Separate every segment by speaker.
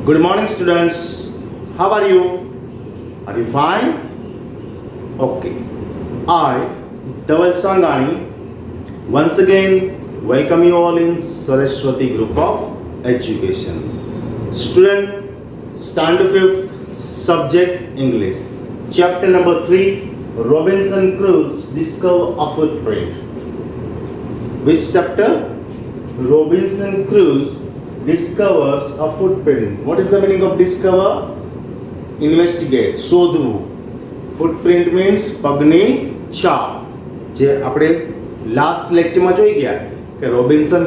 Speaker 1: Good morning, students. How are you? Are you fine? Okay. I, Dhaval Sangani, once again welcome you all in Saraswati Group of Education. Student, Standard 5th, Subject English. Chapter number 3, Robinson Crusoe Discover a Footprint. Which chapter? Robinson Crusoe discovers a footprint. What is the meaning of discover? Investigate, શોધવું. Footprint means પગની છાપ. જે આપણે last લેક્ચરમાં જોઈ ગયા કે Robinson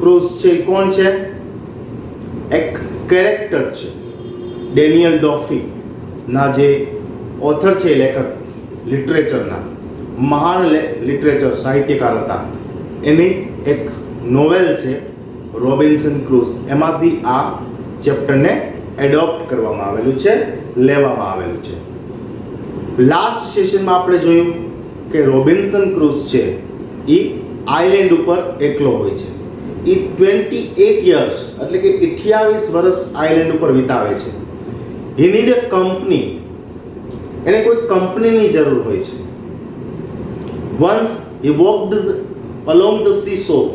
Speaker 1: cruise છે એ કોણ છે? એક કેરેક્ટર છે. ડેનિયલ ડોફી ના જે ઓથર છે, લેખક લિટરેચરના મહાન લિટરેચર સાહિત્યકાર હતા, એની એક નોવેલ છે રોબિન્સન ક્રુઝ. એમાંથી આ ચેપ્ટરને એડોપ્ટ કરવામાં આવેલું છે, લેવામાં આવેલું છે. લાસ્ટ સેશનમાં આપણે જોયું કે રોબિન્સન ક્રુઝ છે એ આઇલેન્ડ ઉપર એકલો હોય છે. એ 28 યર્સ એટલે કે 28 વર્ષ આઇલેન્ડ ઉપર વિતાવે છે. He need a company. એને કોઈ કંપનીની જરૂર હોય છે. Once he walked along the sea shore,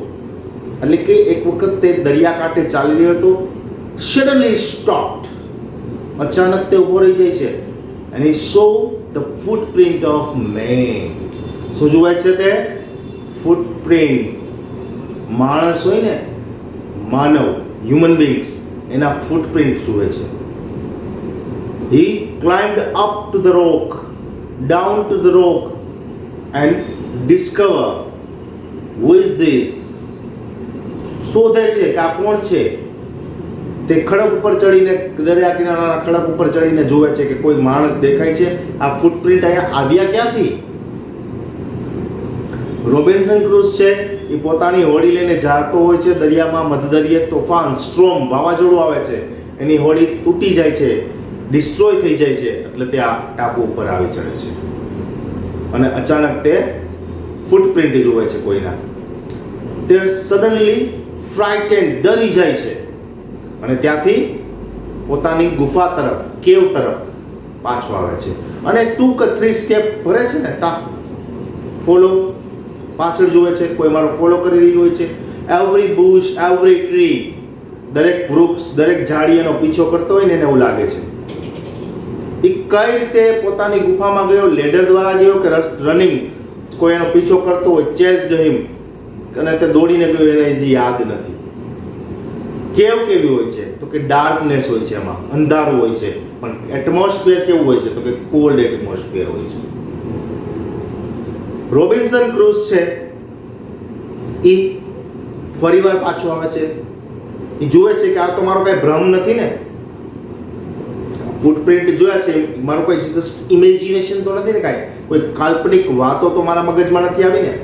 Speaker 1: એટલે કે એક વખત તે દરિયાકાંઠે ચાલી રહ્યો હતો. સડનલી સ્ટોપ્ડ, અચાનક તે ઊભો રહી જાય છે. And he saw the footprint of man. શું જુએ છે તે? ફૂટપ્રિન્ટ. માણસ હોય ને, માનવ, હ્યુમન બીંગ્સ, એના ફૂટપ્રિન્ટ જુએ છે. He climbed up to the rock, down to the rock and discover who is this. શોધે છે કે આ કોણ છે. તે ખડક ઉપર ચડીને, દરિયા કિનારાના ખડક ઉપર ચડીને જોવે છે કે કોઈ માણસ દેખાય છે. આ ફૂટપ્રિન્ટ અહીંયા આવ્યા ક્યાંથી? રોબિન્સન ક્રુઝ છે એ પોતાની હોડી લઈને જતો હોય છે દરિયામાં. મધદરિયે તોફાન, સ્ટ્રોમ, વાવાઝોડું આવે છે. એની હોડી તૂટી જાય છે, ડિસ્ટ્રોય થઈ જાય છે. એટલે તે આ ટાપુ ઉપર આવી ચડે છે અને અચાનક તે ફૂટપ્રિન્ટ જોવે છે કોઈના. તે સડનલી ફ્રાઇટેન્ડ, ડરી જાય છે અને ત્યાંથી પોતાની ગુફા તરફ, કેવ તરફ પાછો આવે છે. અને 2 કે 3 સ્ટેપ ભરે છે ને, તા ફોલો, પાછળ જોવે છે કોઈ મારો ફોલો કરી રહ્યું હોય છે. એવરી બુશ, એવરી ટ્રી, દરેક વૃક્ષ, દરેક ઝાડી એનો પીછો કરતો હોય ને એને એવું લાગે છે. એ કઈ રીતે પોતાની ગુફામાં ગયો? લેડર દ્વારા ગયો કે રનિંગ? કોઈ એનો પીછો કરતો હોય, ચેઝડ હિમ, અને તે દોડીને ગયો, એને હજી યાદ નથી. કેવ કેવી હોય છે? તો કે ડાર્કનેસ હોય છે, એમાં અંધારું હોય છે. પણ એટમોસ્ફિયર કેવું હોય છે? તો કે કોલ્ડ એટમોસ્ફિયર હોય છે. રોબિન્સન ક્રુઝ છે એ ફરીવાર પાછો આવે છે. એ જુએ છે કે આ તો મારો કઈ ભ્રમ નથી ને. ફૂટપ્રિન્ટ જોયા છે, મારો કોઈ જસ્ટ ઇમેજિનેશન તો નથી ને, કાંઈ કોઈ કાલ્પનિક વાતો તો મારા મગજમાં નથી આવી ને.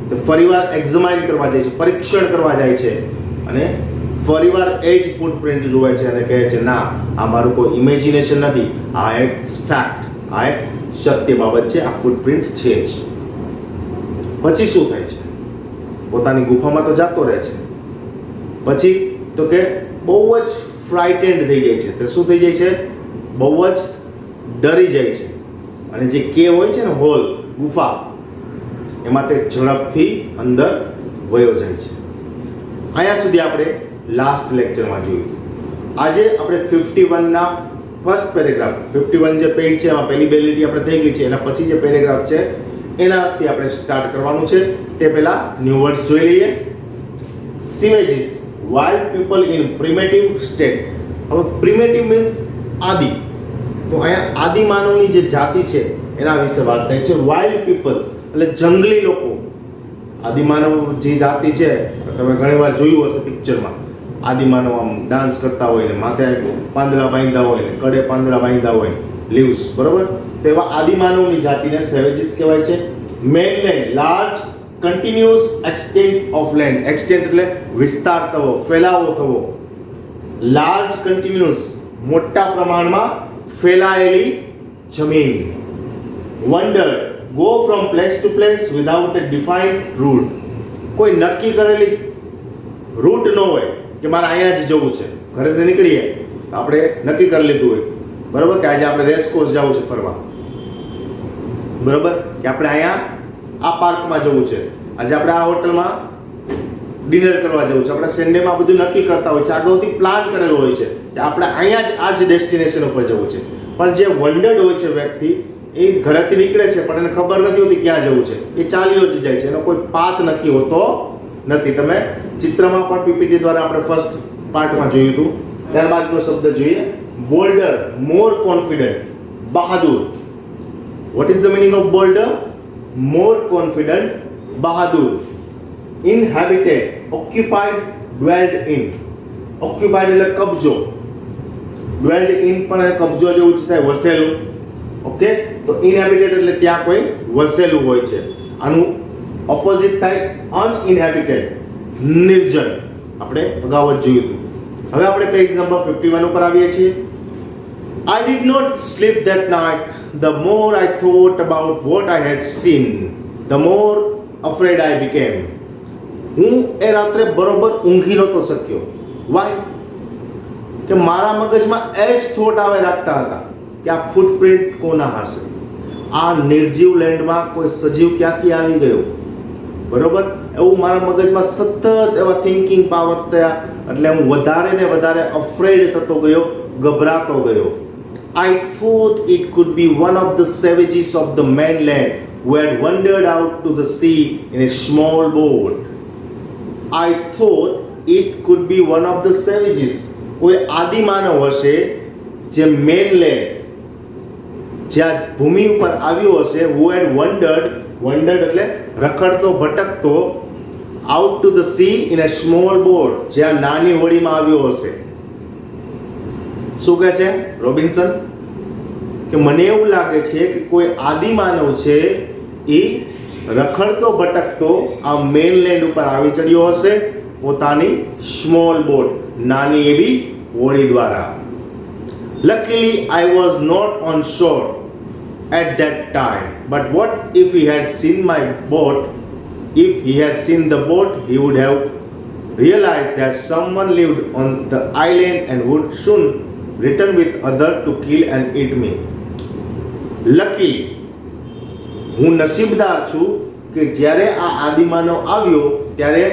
Speaker 1: તો ફરીવાર એક્ઝામાઇન કરવા જાય છે, પરીક્ષણ કરવા જાય છે અને ફરીવાર એ જ ફૂટપ્રિન્ટ જોવે છે અને કહે છે ના, આ મારું કોઈ ઇમેજિનેશન નથી, આ એક ફેક્ટ, આ એક સત્ય બાબત છે, આ ફૂટપ્રિન્ટ છે જ. પછી શું થાય છે? પોતાની ગુફામાં તો જતો રહે છે. પછી તો કે બહુ જ ફ્રાઇટેન્ડ થઈ જાય છે. તે શું થઈ જાય છે? બહુ જ ડરી જાય છે. અને જે કેવ હોય છે ને, હોલ, ગુફા, એમાં તે ઝડપથી અંદર વયો જાય છે. અહીંયા સુધી આપણે લાસ્ટ લેક્ચરમાં જોયું હતું. આજે આપણે 51ના ફર્સ્ટ પેરેગ્રાફ, 51 જે પેજ છે એમાં પહેલી બે લીટી આપણે થઈ ગઈ છે. એના પછી જે પેરેગ્રાફ છે એનાથી આપણે સ્ટાર્ટ કરવાનું છે. તે પહેલા ન્યૂ વર્ડ્સ જોઈ લઈએ. સિવેજીસ, વાઇલ્ડ પીપલ ઇન પ્રિમેટિવ સ્ટેટ. હવે પ્રિમેટિવ મીન્સ આદિ. તો અહીંયા આદિ માનવની જે જાતિ છે એના વિશે વાત થાય છે. વાઇલ્ડ પીપલ એટલે જંગલી લોકો. આદિમાનવ જે જાતિ છે, તમે ઘણીવાર જોયું હશે પિક્ચરમાં. આદિમાનવ આમ ડાન્સ કરતા હોય ને, માથે પાંદડા બાંધ્યા હોય ને, કડે પાંદડા બાંધ્યા હોય, લીવ્સ, બરોબર? તેવા આદિમાનવની જાતિને સેવેજીસ કહેવાય છે. Mainland, large continuous extent of land. Extent એટલે વિસ્તાર થવો, ફેલાવો થવો. લાર્જ કન્ટિન્યુઅસ, મોટા પ્રમાણમાં ફેલાયેલી જમીન. Wonder, go from place to place without a defined route. કોઈ નક્કી કરેલી રૂટ ન હોય કે મારે અહીંયા જ જવું છે. ઘરેથી નીકળીએ તો આપણે નક્કી કરી લીધું હોય બરાબર કે આજે આપણે રેસકોર્સ જવું છે ફરવા, બરાબર કે આપણે અહીંયા આ પાર્કમાં જવું છે, આજે આપણે આ હોટલમાં ડિનર કરવા જવું છે. આપણે સન્ડેમાં બધું નક્કી કરતા હોય છે, આગળથી પ્લાન કરેલો હોય છે કે આપણે અહીંયા જ આ જ ડેસ્ટિનેશન ઉપર જવું છે. પણ જે વન્ડર્ડ હોય છે વ્યક્તિ, એ ઘરેથી નીકળે છે પણ એને ખબર નથી હોતી ક્યાં જવું છે, એ ચાલ્યો જ જાય છે, એનો કોઈ પાથ નક્કી હોતો નથી. તમે ચિત્રમાં પણ પીપીટી દ્વારા આપણે ફર્સ્ટ પાર્ટમાં જોયું હતું. ત્યારબાદનો શબ્દ જોઈએ, બોલ્ડર, મોર કોન્ફિડન્ટ, બહાદુર. What is the meaning of bolder? More confident, બહાદુર. Inhabited, occupied, dwelled in. Occupied એટલે કબજો, ડ્વેલ્ડ ઇન પણ કબજો જેવું છે, થાય વસેલું. ઓકે, તો ઇનહેબિટેડ એટલે ત્યાં કોઈ વસેલું હોય છે. આનું ઓપોઝિટ થાય અનઇનહેબિટેડ, નિર્જન. આપણે અગાઉ જ જોયું હતું. હવે આપણે પેજ નંબર 51 ઉપર આવીએ છીએ. I did not sleep that night. The more I thought about what I had seen, the more afraid I became. હું એ રાત્રે બરોબર ઊંઘી નહોતો શક્યો. વાય? કે મારા મગજમાં એ જ થોટ આવે રાખતા હતા કે આ ફૂટપ્રિન્ટ કોના હશે, આ નિર્જીવ લેન્ડમાં કોઈ સજીવ ક્યાંથી આવી ગયો, બરોબર? એવું મારા મગજમાં સતત એવા થિંકિંગ પાવર થયા, એટલે હું વધારે ને વધારે અફ્રેડ થતો ગયો, ગભરાતો ગયો. I thought it could be one of the savages of the mainland who had wandered out to the sea in a small boat. I thought it could be one of the savages. કોઈ આદિમાનવ હશે જે મેનલેન્ડ, જ્યાં ભૂમિ ઉપર આવ્યો હશે, who had wandered એટલે રખડતો ભટકતો, out to the sea in a small boat, જ્યાં નાની હોડીમાં આવ્યો હશે. શું કહે છે રોબિન્સન? કે મને એવું લાગે છે કે કોઈ આદિમાનવ છે, એ રખડતો ભટકતો આ મેનલેન્ડ ઉપર આવી ચડ્યો હશે પોતાની સ્મોલ બોટ, નાની એવી હોડી દ્વારા. Luckily I was not on shore at that time, but what if he had seen my boat? If he had seen the boat, he would have realized that someone lived on the island and would soon return with others to kill and eat me. Luckily, હું નસીબદાર છું કે જ્યારે આ આદિમાનવ આવ્યો ત્યારે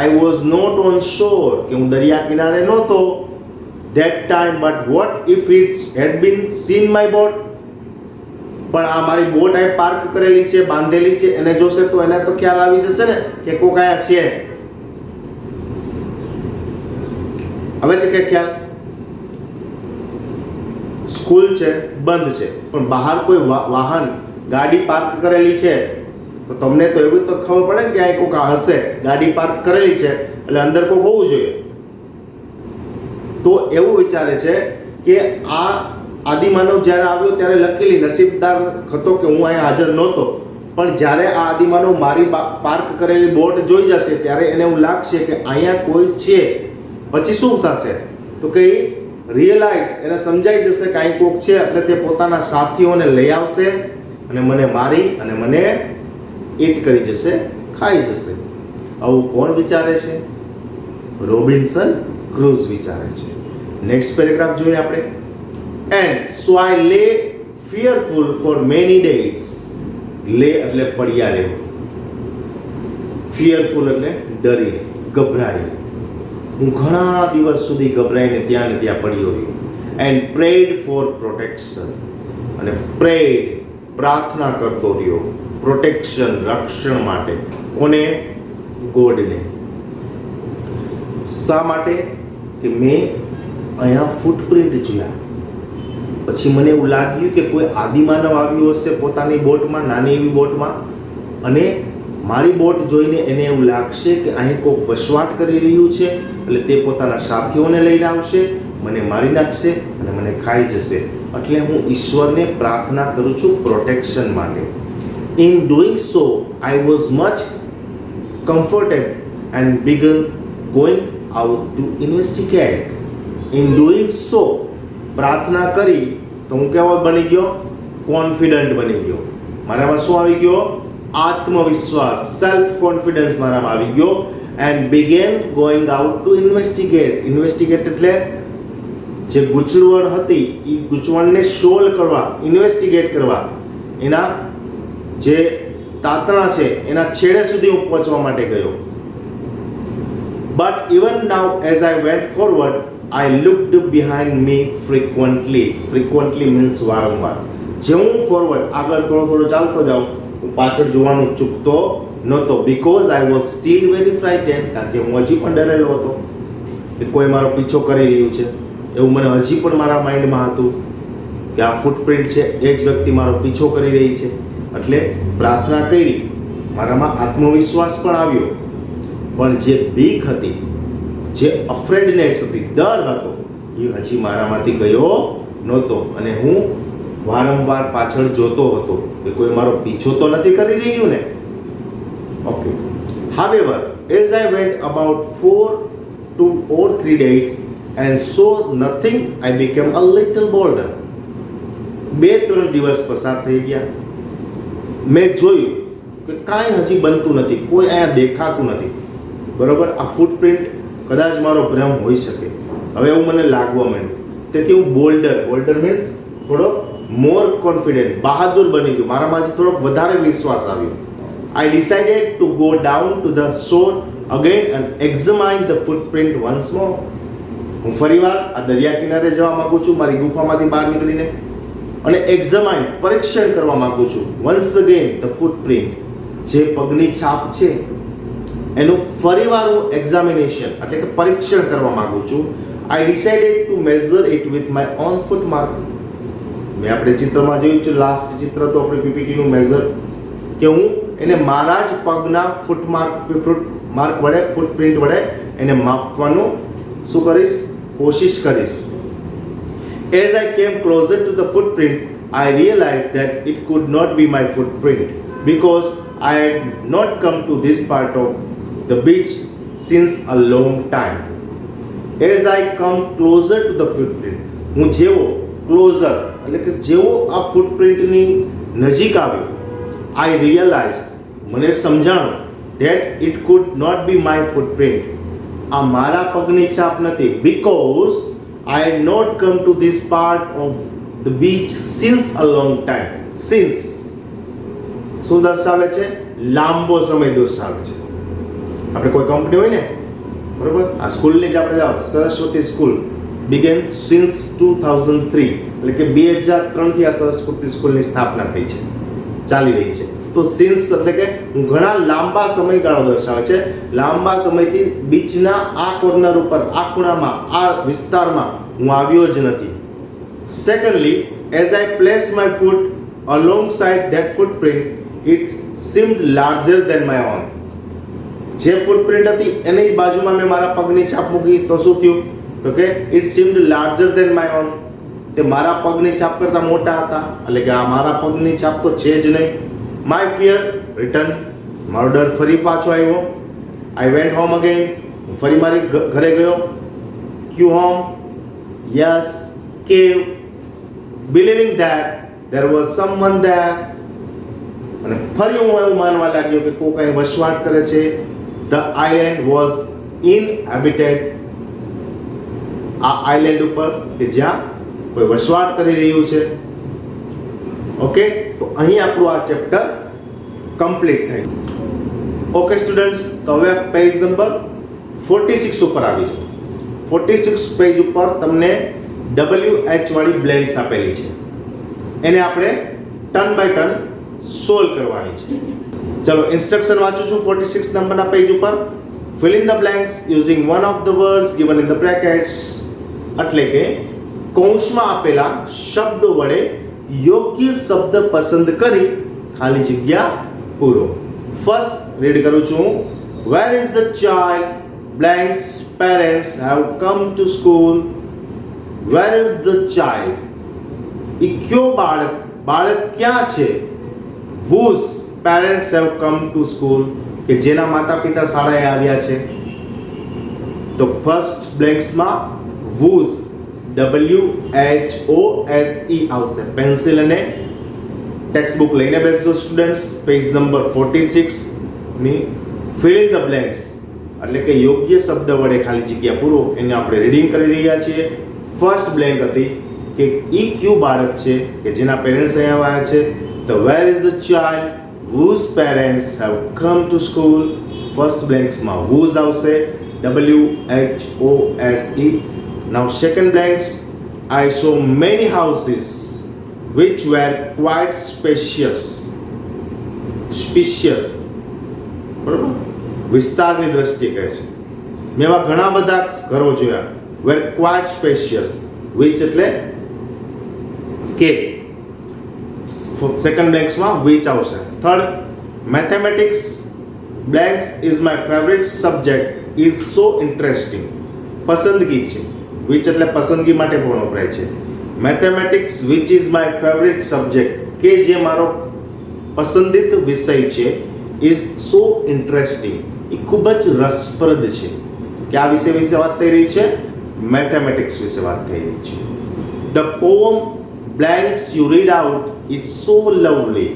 Speaker 1: I was not on shore, કે હું દરિયા કિનારે નહોતો that time, but what if it had been seen my boat? પણ આ મારી બોટ આ પાર્ક કરેલી છે, બાંધેલી છે, એને જોશે તો એને તો ખ્યાલ આવી જશે ને કે કોક આયા છે. હવે છે કે ખ્યાલ? સ્કૂલ છે, બંધ છે, પણ બહાર કોઈ વાહન, ગાડી પાર્ક કરેલી છે, તો તમને તો એવું તો ખબર પડે ને કે આ કોક હશે, ગાડી પાર્ક કરેલી છે એટલે અંદર કોક હોવું જોઈએ. તો એવું વિચારે છે કે આ આદિમાનવ જ્યારે આવ્યો ત્યારે લકીલી નસીબદાર હતો કે હું અહીંયા હાજર નહોતો, પણ જ્યારે આ આદિમાનવ મારી પાર્ક કરેલી બોટ જોઈ જશે ત્યારે એને એવું લાગશે કે અહીંયા કોઈ છે. પછી શું થશે? તો કે રિયલાઇઝ, એને સમજાઈ જશે કે અહીં કોક છે, એટલે તે પોતાના સાથીઓને લઈ આવશે અને મને મારી અને મને ઈટ કરી જશે, ખાઈ જશે. આવું કોણ વિચારે છે? રોબિન્સન ક્રુઝ વિચારે છે. નેક્સ્ટ પેરેગ્રાફ જોઈએ આપણે. And so I lay fearful for many days. લે એટલે પડ્યા રહેવું, ફિયરફુલ એટલે ડરીને, ગભરાઈને. હું ઘણા દિવસ સુધી ગભરાઈને ત્યાં ને ત્યાં પડ્યો રહ્યો. એન્ડ પ્રેડ ફોર પ્રોટેક્શન, અને પ્રેડ પ્રાર્થના કરતો રહ્યો, પ્રોટેક્શન રક્ષણ માટે. કોને? ગોડને. શા માટે? કે મેં અહીંયા ફૂટપ્રિન્ટ જોયા, પછી મને એવું લાગ્યું કે કોઈ આદિમાનવ આવ્યો હશે પોતાની બોટમાં, નાની એવી બોટમાં, અને મારી બોટ જોઈને એને એવું લાગશે કે અહીં કોઈ વસવાટ કરી રહ્યું છે, એટલે તે પોતાના સાથીઓને લઈને આવશે, મને મારી નાખશે અને મને ખાઈ જશે. એટલે હું ઈશ્વરને પ્રાર્થના કરું છું પ્રોટેક્શન માટે. In doing so I was much comforted and began going out to investigate. In doing so, પ્રાર્થના કરી તો હું કેવો બની ગયો? કોન્ફિડન્ટ બની ગયો. મારામાં શું આવી ગયો? આત્મવિશ્વાસ, સેલ્ફ કોન્ફિડન્સ મારામાં આવી ગયો. And began going out to investigate. Investigate એટલે જે ગૂંચવણ હતી એ ગૂંચવણને સોલ્વ કરવા, ઇન્વેસ્ટિગેટ કરવા, એના જે તાતણા છે એના છેડે સુધી હું પહોંચવા માટે ગયો. But even now as I went forward I looked behind me frequently means વારંવાર. જે હું ફોરવર્ડ આગળ થોડો ચાલતો જાઉં, હું પાછળ જોવાનું ચૂકતો નહોતો. Because I was still very frightened, કારણ કે હું હજી પણ ડરેલો હતો કે કોઈ મારો પીછો કરી રહ્યું છે. એવું મને હજી પણ મારા માઇન્ડમાં હતું કે આ ફૂટપ્રિન્ટ છે, એ જ વ્યક્તિ મારો પીછો કરી રહી છે. એટલે પ્રાર્થના કરી, મારામાં આત્મવિશ્વાસ પણ આવ્યો, પણ જે બીક હતી, જે અફ્રેડનેસ હતી, ડર હતો, એ હજી મારામાંથી ગયો નહોતો. અને હું વારંવાર પાછળ જોતો હતો કે કોઈ મારો પીછો તો નથી કરી રહ્યું ને. Okay. However, as I went about 2 or 3 days and saw nothing, I became a little bolder. 2-3 દિવસ પસાર થઈ ગયા, મેં જોયું કે કાંઈ હજી બનતું નથી, કોઈ અહીંયા દેખાતું નથી. બરોબર, આ ફૂટપ્રિન્ટ કદાચ મારો ભ્રમ હોઈ શકે, હવે એવું મને લાગવા માંડ્યું. તેથી હું બોલ્ડર મીન્સ થોડો મોર કોન્ફિડન્ટ, બહાદુર બની ગયો. મારામાંથી થોડોક વધારે વિશ્વાસ આવ્યો. I decided to go down to the shore again and examine the footprint once more. હું ફરીવાર આ દરિયા કિનારે જવા માંગુ છું, મારી ગુફામાંથી બહાર નીકળીને, અને એક્ઝામાઇન, પરીક્ષણ કરવા માંગુ છું. વન્સ અગેન ધ ફૂટપ્રિન્ટ, જે પગની છાપ છે એનું ફરીવાર હું એક્ઝામિનેશન એટલે કે પરીક્ષણ કરવા માંગુ છું. I decided to measure it with my own foot mark. મેં આપણે ચિત્રમાં જોયું છે, લાસ્ટ ચિત્ર તો આપણે પીપીટી નું મેઝર, કે હું એને મારા જ પગના ફૂટપ્રિન્ટ વડે એને માપવાનું શું કરીશ, કોશિશ કરીશ. As I came closer to the footprint, I realized that it could not be my footprint because I had not come to this part of the beach since a long time. As I come closer to the footprint, હું જેવો closure એટલે કે જેવો આ ફૂટપ્રિન્ટની નજીક આવ્યો, I realized, મને સમજાણું, that it could not be my footprint. આ મારા પગની છાપ નથી, because I had not come to this part of the beach since a long time. Since શું દર્શાવે છે? લાંબો સમય દર્શાવે છે. આપણે કોઈ કંપની હોય ને, બરોબર, આ સ્કૂલની જ આપણે જાઓ, સરસ્વતી સ્કૂલ began since 2003, એટલે કે 2003 થી આ સરસ્વતી સ્કૂલની સ્થાપના થઈ છે, ચાલી રહી છે. તો સિન્સ એટલે કે ઘણા લાંબા સમયગાળો દર્શાવે છે. લાંબા સમયથી બીચના આ કોર્નર ઉપર, આ ખૂણામાં, આ વિસ્તારમાં હું આવ્યો જ નથી. Secondly, as I placed my foot alongside that footprint, it seemed larger than my own. જે ફૂટપ્રિન્ટ હતી એની જ બાજુમાં મેં મારા પગની છાપ મૂકી, તો શું થયું? તો કે it seemed larger than my own, તે મારા પગની છાપ કરતાં મોટા હતા. એટલે કે આ મારા પગની છાપ તો છે જ નહીં. My fear returned, મારો ડર ફરી પાછો આવ્યો. I went home again, હું ફરી મારી ઘરે ગયો. Q home, yes, cave, believing that there was someone there. અને ફરી હું એવું માનવા લાગ્યો કે કોઈ કંઈ વસવાટ કરે છે. The island was inhabited. આ આઇલેન્ડ ઉપર કે જ્યાં કોઈ વસવાટ કરી રહ્યું છે. ઓકે, તો અહીં આપણું આ ચેપ્ટર કમ્પ્લીટ થયું. ઓકે સ્ટુડન્ટ્સ, તો હવે પેજ નંબર 46 ઉપર આવી જાઓ. 46 પેજ ઉપર તમને WH વાળી બ્લેન્ક્સ આપેલી છે, એને આપણે ટર્ન બાય ટર્ન સોલ્વ કરવાની છે. ચલો ઇન્સ્ટ્રક્શન વાંચું છું 46 નંબરના પેજ ઉપર. fill in the blanks using one of the words given in the brackets. એટલે કે કૌંસમાં આપેલા શબ્દ વડે યોગ્ય શબ્દ પસંદ કરી ખાલી જગ્યા પૂરો. ફર્સ્ટ રીડ કરું છું. Where is the child? Blank's parents have come to school. Where is the child? એ કયો બાળક? બાળક ક્યાં છે? Whose parents have come to school? કે જેના માતા પિતા શાળાએ આવ્યા છે. તો ફર્સ્ટ બ્લેન્ક્સમાં whose, WHOSE આવશે. પેન્સિલ અને ટેક્સ્ટ બુક લઈને બેસજો સ્ટુડન્ટ્સ. પેજ નંબર 46 ની fill in the blanks એટલે કે યોગ્ય શબ્દ વડે ખાલી જગ્યા પૂરો, એને આપણે રીડિંગ કરી રહ્યા છીએ. ફર્સ્ટ બ્લેન્ક હતી કે ઈ ક્યુ બાળક છે કે જેના પેરેન્ટ્સ અહીંયા આવ્યા છે. તો where is the child whose parents have come to school. First બ્લેન્ક્સમાં whose આવશે, WHOSE. Now second blanks, I saw many houses which were quite spacious. બરાબર, વિસ્તારની દ્રષ્ટિએ કહે છે. મેં એવા ઘણા બધા ઘરો જોયા. were quite spacious, which એટલે કે. સેકન્ડ બ્લેન્ક્સમાં which આવશે. Third, mathematics blanks is my favorite subject, is so interesting. પસંદગી છે, which એટલે પસંદગી માટે પણ વપરાય છે. Mathematics which is my favorite subject, કે જે મારો પસંદિત વિષય છે, is so interesting, એ ખૂબ જ રસપ્રદ છે. કે આ વિષય વિશે વાત થઈ રહી છે, મેથેમેટિક્સ વિશે વાત થઈ રહી છે. The poem blanks you read out is so lovely.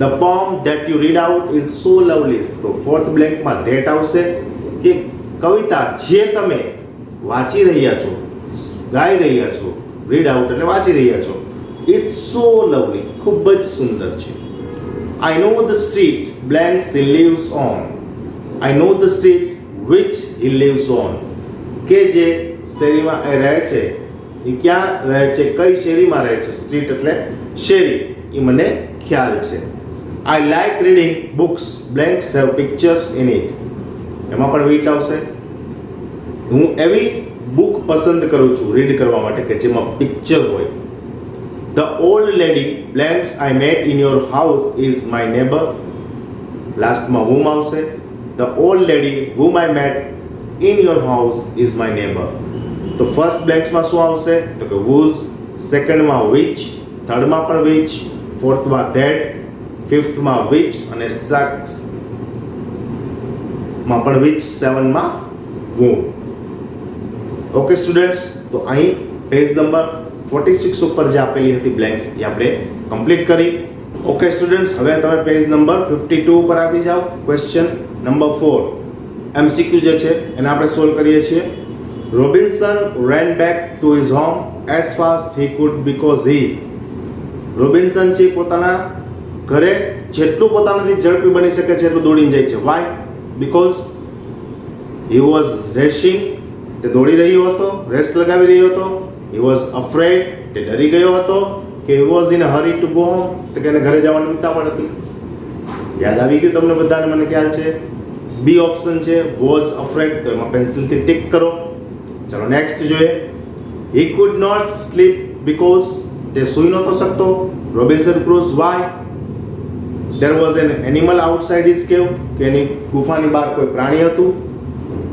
Speaker 1: The poem that you read out is so lovely. તો ફોર્થ બ્લેન્કમાં ધેટ આવશે કે કવિતા જે તમે વાંચી રહ્યા છો, ગાઈ રહ્યા છો. રીડ આઉટ એટલે વાંચી રહ્યા છો. ઇટ્સ સો લવલી, ખૂબ જ સુંદર છે. I know the street blanks he lives on. I know the street which he lives on. કે જે શેરીમાં એ રહે છે, એ ક્યાં રહે છે, કઈ શેરીમાં રહે છે. સ્ટ્રીટ એટલે શેરી, એ મને ખ્યાલ છે. I like reading books blanks have pictures in it. એમાં પણ which આવશે. હું એવી બુક પસંદ કરું છું રીડ કરવા માટે કે જેમાં પિક્ચર હોય. The old lady blanks I met in your house is my neighbor. લાસ્ટમાં whom આવશે. The old lady whom I met in your house is my neighbor. તો ફર્સ્ટ બ્લેન્ક્સમાં શું આવશે તો કે whose, સેકન્ડમાં which, થર્ડમાં પણ which, ફોર્થમાં that, ફિફ્થમાં which અને સિક્સથમાં પણ which, સેવનમાં whom. ઓકે સ્ટુડન્ટ્સ, તો અહીં પેજ નંબર 46 ઉપર જે આપેલી હતી બ્લેન્ક્સ એ આપણે કમ્પ્લીટ કરી. ઓકે સ્ટુડન્ટ્સ, હવે તમે પેજ નંબર 52 ઉપર આવી જાઓ. ક્વેશ્ચન નંબર 4 MCQ જે છે એને આપણે સોલ્વ કરીએ છીએ. Robinson ran back to his home as fast he could because he. Robinson છે પોતાના ઘરે જેટલું પોતાનાથી ઝડપી બની શકે છે એટલું દોડીને જાય છે. Why? Because he was racing, તે દોડી રહ્યો હતો, રેસ લગાવી રહ્યો હતો. he was afraid, તે ડરી ગયો હતો. કે he was in a hurry to go home, તો કે એને ઘરે જવાની ઉતાવળ હતી. યાદ આવી ગયું તમને બધાને? મને ખ્યાલ છે. બી ઓપ્શન છે was afraid, તો એમાં પેન્સિલથી ટિક કરો. ચલો નેક્સ્ટ જોઈએ. he could not sleep because, તે સૂઈ નહોતો શકતો. Robinson Crusoe. Why? there was an animal outside his cave, કે એની ગુફાની બહાર કોઈ પ્રાણી હતું.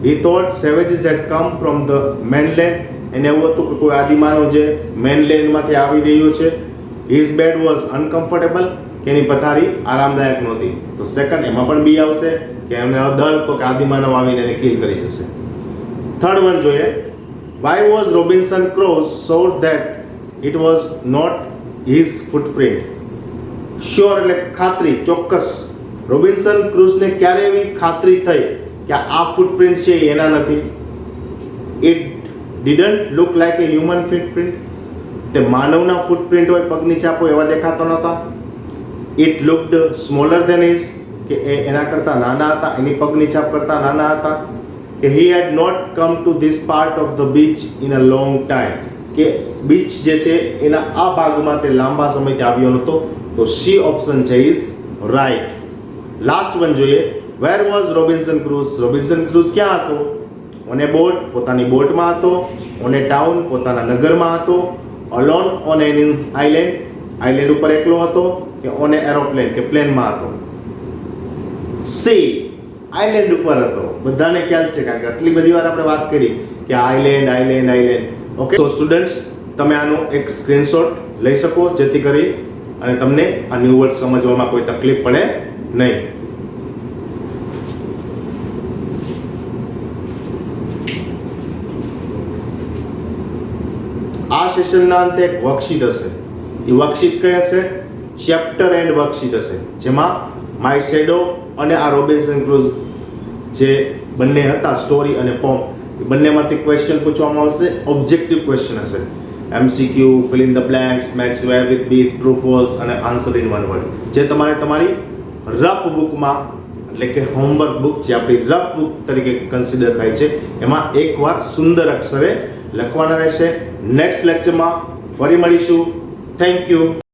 Speaker 1: he thought savages had come from the mainland, એને એવું હતું કે કોઈ આદિમાનવ જે મેનલેન્ડમાંથી આવી રહ્યો છે. his bed was uncomfortable, કે એની પથારી આરામદાયક નહોતી. તો સેકન્ડ, એમાં પણ બી આવશે કે એમને ડર તો કે આદિમાનવ આવીને એને કિલ કરી જશે. થર્ડ વન જોઈએ. why was Robinson Crusoe sure that it was not his footprint? Sure એટલે ખાતરી, ચોક્કસ. રોબિન્સન ક્રુઝને ક્યારે એવી ખાતરી થઈ કે આ ફૂટપ્રિન્ટ છે એના નથી? It didn't look like A human footprint, તે માનવના ફૂટપ્રિન્ટ હોય, પગની છાપ હોય એવા દેખાતો નહોતા. It looked smaller than his, કે એના કરતાં નાના હતા, એની પગની છાપ કરતાં નાના હતા. કે he had not come to this part of the beach in a long time, કે બીચ જે છે એના આ ભાગમાં તે લાંબા સમયથી આવ્યો નહોતો. તો સી ઓપ્શન છે ઇઝ રાઈટ. લાસ્ટ વન જોઈએ. Where was Robinson cruise? Robinson cruise ક્યાં હતો? ઓન એ બોટ, પોતાની બોટમાં હતો. ઓન એ ટાઉન, પોતાના નગરમાં હતો. Alone on an island, island ઉપર એકલો હતો. કે ઓન એ એરોપ્લેન, કે પ્લેનમાં હતો. સી, આઇલેન્ડ ઉપર હતો. બધાને ખ્યાલ છે કારણ કે આટલી બધી વાર આપણે વાત કરી કે આઇલેન્ડ આઇલેન્ડ આઇલેન્ડ. ઓકે, તો સ્ટુડન્ટ્સ તમે આનો એક સ્ક્રીનશોટ લઈ શકો જેથી કરી અને તમને આ ન્યૂ વર્ડ સમજવામાં કોઈ તકલીફ પડે નહીં. આ સેશનના અંતે એક વર્કશીટ હશે. એ વર્કશીટ કઈ હશે? ચેપ્ટર એન્ડ વર્કશીટ હશે, જેમાં માય શેડો અને આ રોબિન્સન ક્રુઝ જે બંને હતા સ્ટોરી અને પોમ, એ બંનેમાંથી ક્વેશ્ચન પૂછવામાં આવશે, ઓબ્જેક્ટિવ ક્વેશ્ચન હશે. MCQ, fill in the blanks, match where with be, true false અને answer in one word. જે તમારે તમારી રફ બુકમાં એટલે કે હોમવર્ક બુક જે આપણી રફ બુક તરીકે કન્સિડર થાય છે એમાં એકવાર સુંદર અક્ષરે લખવાના રહેશે. નેક્સ્ટ લેક્ચરમાં ફરી મળીશું. Thank you.